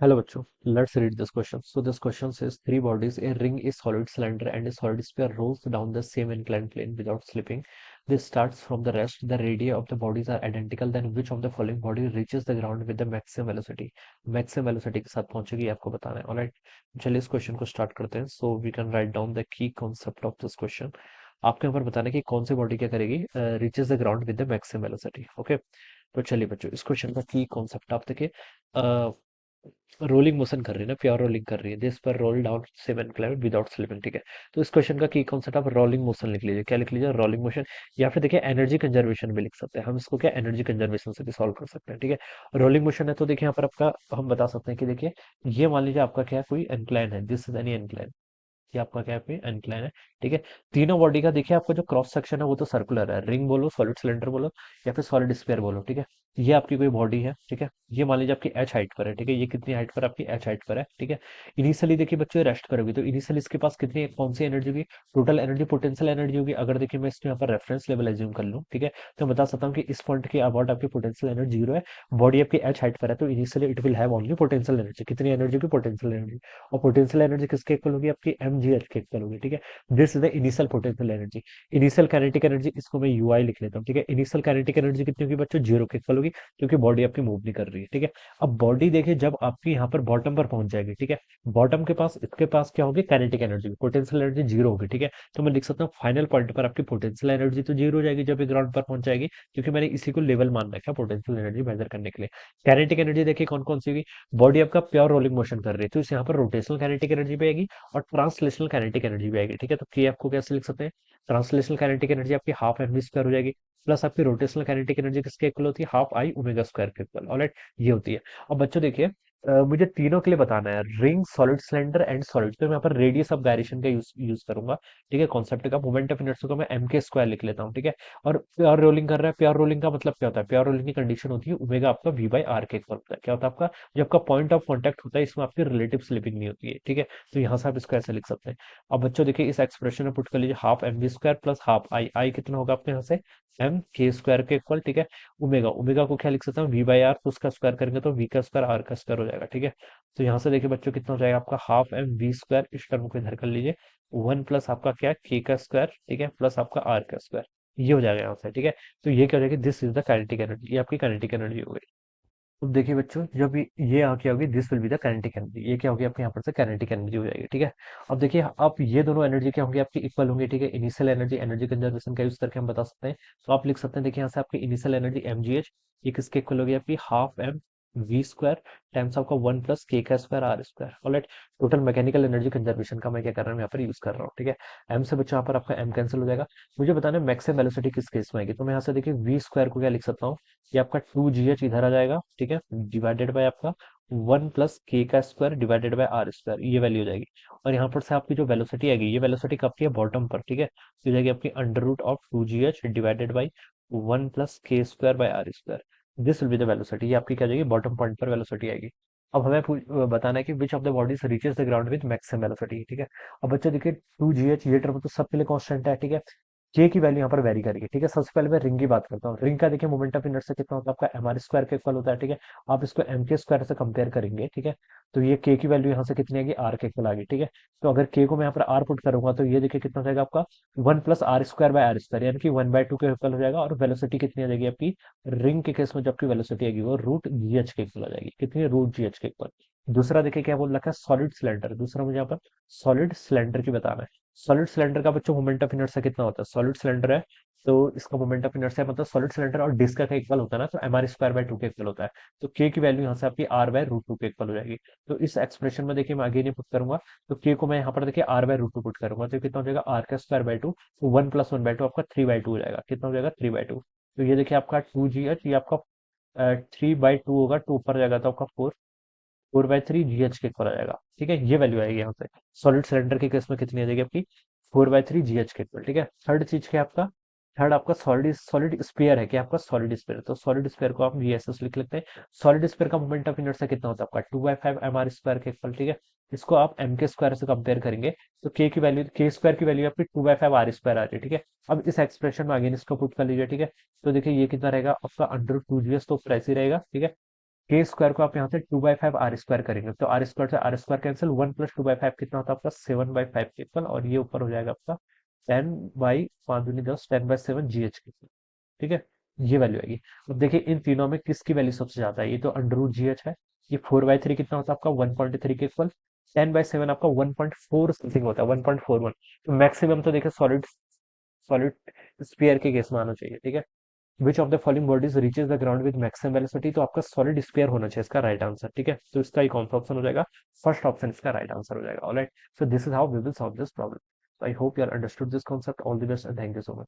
Hello, bachcho. Let's read this question. So this question says three bodies, a ring, a solid cylinder, and a solid sphere rolls down the same inclined plane without slipping. This starts from the rest. The radii of the bodies are identical. Then which of the following body reaches the ground with the maximum velocity? Maximum velocity के साथ पहुंचेगी आपको बताना है. Alright. चलिए इस question को start करते हैं. So we can write down the key concept of this question. आपके यहाँ पर बताना है कि कौन सी बॉडी क्या करेगी, reaches the ground with the maximum velocity. Okay, तो चलिए बच्चों इस क्वेश्चन का की कॉन्सेप्ट आप देखिए. रोलिंग मोशन कर रही है ना, प्योर रोलिंग कर रही है. दिस पर roll down seven climb without slipping. ठीक है, तो इस क्वेश्चन का की कॉन्सेप्ट आप रोलिंग मोशन लिख लीजिए. क्या लिख लीजिए? Rolling motion. या फिर देखिए एनर्जी कंजर्वेशन भी लिख सकते हैं हम इसको. क्या एनर्जी कंजर्वेशन से भी सॉल्व कर सकते हैं. ठीक है, रोलिंग मोशन है तो देखिए यहाँ पर आपका हम बता सकते हैं कि देखिए ये मान लीजिए आपका क्या है, कोई इंक्लाइन है. This is any incline. ये आपका क्या है, इंक्लाइन है. ठीक है, तीनों बॉडी का देखिए आपका जो क्रॉस सेक्शन है वो तो सर्कुलर है. रिंग बोलो, सॉलिड सिलेंडर बोलो, या फिर सॉलिड स्फीयर बोलो. ठीक है, ये आपकी कोई बॉडी है. ठीक है, ये मान लीजिए आपकी एच हाइट पर है. ठीक है, ये कितनी हाइट पर? आपकी एच हाइट पर है. ठीक है, इनिशियली देखिए बच्चों रेस्ट पर होगी, तो इनिशियली इसके पास कितनी कौन सी एनर्जी होगी? टोटल एनर्जी, पोटेंशियल एनर्जी होगी. अगर देखिए मैं इसको यहाँ पर रेफरेंस लेवल एज्यूम कर लूँ, ठीक है, तो मैं बता सकता हूँ कि इस पॉइंट के अबाउट आपकी पोटेंशियल एनर्जी जीरो है. बॉडी आपकी एच हाइट पर है, तो initially it will have only potential energy. कितनी एनर्जी की? Potential energy. और पोटेंशियल एनर्जी किसके इक्वल होगी? आपकी एम जी एच के इक्वल होगी. ठीक है, this is the initial potential energy. Initial kinetic energy, इसको मैं यू आई लिख लेता हूँ. ठीक है, इनिशियल काइनेटिक एनर्जी कितनी होगी बच्चों? जीरो के इक्वल होगी, क्योंकि बॉडी आपकी मूव नहीं कर रही है. ठीक है, अब बॉडी देखिए जब आपकी यहाँ पर बॉटम पर पहुंच जाएगी, ठीक है, बॉटम के पास इसके पास क्या होगी? Kinetic energy, potential energy zero होगी. ठीक है, तो मैं लिख सकता हूँ फाइनल पॉइंट पर आपकी पोटेंशियल एनर्जी तो जीरो हो जाएगी जब ये ग्राउंड पर पहुंच जाएगी, क्योंकि मैंने इसी को लेवल मान रखा है पोटेंशियल एनर्जी मेजर करने के लिए. काइनेटिक एनर्जी देखिए कौन कौन सी होगी? बॉडी आपका प्योर रोलिंग मोशन कर रही है, तो इस यहाँ पर रोटेशनल काइनेटिक एनर्जी भी आएगी और ट्रांसलेशनल काइनेटिक एनर्जी भी आएगी. ठीक है, तो के आपको कैसे लिख सकते हैं? ट्रांसलेशनल काइनेटिक एनर्जी आपकी हाफ एम वी स्क्वायर हो जाएगी, प्लस आपकी रोटेशनल काइनेटिक एनर्जी किसके इक्वल होती है? हाफ आई ओमेगा स्क्वायर के इक्वल. ऑलराइट, ये होती है. अब बच्चों देखिए मुझे तीनों के लिए बताना है, ring, solid cylinder and solid. तो मैं यहाँ पर रेडियस ऑफ गायरेशन का यूज करूंगा. ठीक है, कॉन्सेप्ट का मोमेंट ऑफ इनर्शिया को मैं एम के स्क्वायर लिख लेता हूँ. ठीक है, और प्योर रोलिंग कर रहा है. प्योर रोलिंग का मतलब क्या होता है? प्योर रोलिंग की कंडीशन होती है ओमेगा आपका वी बाई आर के इक्वल होता है. क्या होता है आपका? जो आपका पॉइंट ऑफ कॉन्टैक्ट होता है इसमें आपकी रिलेटिव स्लिपिंग नहीं होती है. ठीक है, तो यहाँ से आप इसको ऐसे लिख सकते हैं. अब बच्चों देखिए इस एक्सप्रेशन में पुट कर लीजिए half M we square plus half I. I कितना होगा आपके यहाँ से? एम के स्क्वायर के इक्वल. ठीक है, ओमेगा, ओमेगा को क्या लिख सकता हूँ? वी बाई आर, तो उसका स्क्वायर करेंगे तो वी का स्क्वायर आर का स्क्वायर हो जाएगा. ठीक है, तो यहाँ से देखिए बच्चों कितना हो जाएगा आपका? हाफ एम वी स्क्वायर, इस टर्म को इधर कर लीजिए. वन प्लस आपका क्या? के का स्क्वायर. ठीक है, प्लस आपका आर का स्क्वायर. ये हो जाएगा यहाँ से. ठीक है, तो ये क्या हो जाएगा? This is the kinetic energy. ये आपकी काइनेटिक एनर्जी हो गई. अब देखिए बच्चों जब ये यहाँ क्या होगी? This will be the kinetic energy. ये क्या होगी आपके यहाँ पर से? काइनेटिक एनर्जी हो जाएगी. ठीक है, अब देखिए अब ये दोनों एनर्जी क्या होंगी? आपकी इक्वल होंगी. ठीक है, इनिशियल एनर्जी, एनर्जी कंजर्वेशन का यूज करके हम बता सकते हैं. तो आप लिख सकते हैं देखिए यहाँ से आपकी initial energy m g h, ये किसके इक्वल होगी? आपकी half M we square times आपका वन प्लस के का square r square. Alright, total mechanical energy conservation का मैं क्या कर रहा हूँ यहाँ पर यूज कर रहा हूँ. ठीक है, एम से बच्चों यहाँ पर आपका एम कैंसिल हो जाएगा. मुझे बताना है मैक्सिमम वेलोसिटी किस केस में आएगी, तो मैं यहाँ से देखिए वी स्क्वायर को क्या लिख सकता हूँ? ये आपका टू जी एच इधर आ जाएगा. ठीक है, डिवाइडेड बाय आपका वन प्लस के का square divided by are square. ये वैल्यू हो जाएगी. और यहाँ पर से आपकी जो वेलोसिटी आएगी, ये वेलोसिटी कब की है? बॉटम पर. ठीक है, तो ये जाएगी आपकी under root of two ji H divided by one plus K square by are square. This will be the velocity. ये आपकी क्या जाएगी? बॉटम पॉइंट पर वेलोसिटी आएगी. अब हमें बताना है कि which of the bodies reaches the ground with maximum velocity. ठीक है, अब बच्चों देखिए टू जी एच ये टर्म तो सबके लिए कांस्टेंट है. ठीक है, के की वैल्यू यहाँ पर वेरी करेगी. ठीक है, सबसे पहले मैं रिंग की बात करता हूँ. रिंग का देखिए मोमेंट ऑफ इनर्शिया कितना होता है? आपका एम आर स्क्वायर के इक्वल होता है. ठीक है, आप इसको एम के स्क्वायर से कंपेयर करेंगे. ठीक है, तो ये के की वैल्यू यहाँ से कितनी आएगी? आर के इक्वल आ गई. ठीक है, तो अगर के को मैं यहाँ पर आर पुट करूंगा तो ये देखिए कितना हो जाएगा आपका? One plus r square by are square, यानी कि वन बाय टू के इक्वल हो जाएगा. और वेलोसिटी कितनी आ जाएगी आपकी? रिंग के केस में जबकि वेलोसिटी आएगी वो रूट जी एच के इक्वल आ जाएगी. कितनी? रूट जी एच के इक्वल. दूसरा देखिए क्या बोल रखा है? Solid cylinder. दूसरा मुझे यहाँ पर सॉलिड सिलेंडर की बताना है. सॉलिड सिलेंडर का बच्चों मोमेंट ऑफ इनर्शिया कितना होता है? सॉलिड सिलेंडर है तो इसका मोमेंट ऑफ इनर्शिया मतलब सॉलिड सिलेंडर और डिस्क का इक्वल होता है ना, तो m r square by two के इक्वल होता है. तो के की वैल्यू यहाँ से आपकी आर बाय रूट टू के इक्वल हो जाएगी. तो इस एक्सप्रेशन में देखिए मैं आगे नहीं पुट करूंगा, तो के को मैं यहाँ पर देखिए r by root two put करूंगा, तो कितना हो जाएगा? आर का स्क्वायर बाय टू. तो one plus one by two आपका थ्री बाय टू हो जाएगा. कितना हो जाएगा? Three by two. तो ये देखिए आपका टू जी एच, ये आपका थ्री बाय टू होगा, टू ऊपर जाएगा तो आपका four, four by three g h के इक्वल आ जाएगा. ठीक है, ये वैल्यू आएगी यहाँ से. सॉलिड सिलेंडर के केस में कितनी आ जाएगी आपकी? Four by three g h के इक्वल. ठीक है, थर्ड चीज क्या है आपका? थर्ड आपका सॉलिड सॉलिड स्फीयर है. क्या आपका? Solid sphere. तो सॉलिड स्फीयर को आप वी एस एस लिख लेते हैं. सॉलिड स्फीयर का मोमेंट ऑफ इनर्शिया कितना होता है आपका? Two by five m r square के इक्वल. ठीक है, इसको आप एम के स्क्वायर से कंपेयर करेंगे तो के की वैल्यू, के स्क्वायर की वैल्यू आपकी two by five R square आ रही है. ठीक है, अब इस एक्सप्रेशन में अगेन इसको पुट कर लीजिए. ठीक है, तो देखिए ये कितना रहेगा आपका? अंडर टू जी एस, तो ऊपर ऐसे ही रहेगा. ठीक है, के स्क्वायर को आप यहाँ से 2/5 आर स्क्वायर करेंगे तो आर स्क्वायर से आर स्क्वायर कैंसिल, 1 + 2/5 कितना होता है आपका 7/5 इक्वल, और ये ऊपर हो जाएगा आपका 10/5×10 10/7 GH की। ठीक है, ये वैल्यू आएगी। अब देखिए इन तीनों में किसकी वैल्यू सबसे ज्यादा है, ये तो अंडर रूट GH है। ये 4/3 कितना होता है आपका 1.3 के इक्वल, 10/7 आपका 1.4 समथिंग होता है 1.41। तो मैक्सिमम तो देखिए सॉलिड सॉलिड स्फीयर के केस में आना चाहिए। ठीक है, which of the following bodies reaches the ground with maximum velocity, तो आपका सॉलिड स्फीयर होना चाहिए इसका राइट आंसर। ठीक है, तो इसका कौन सा ऑप्शन हो जाएगा, फर्स्ट ऑप्शन इसका राइट आंसर हो जाएगा। Alright, so this is how we will solve this problem. I hope you are understood this concept. All the best and thank you so much.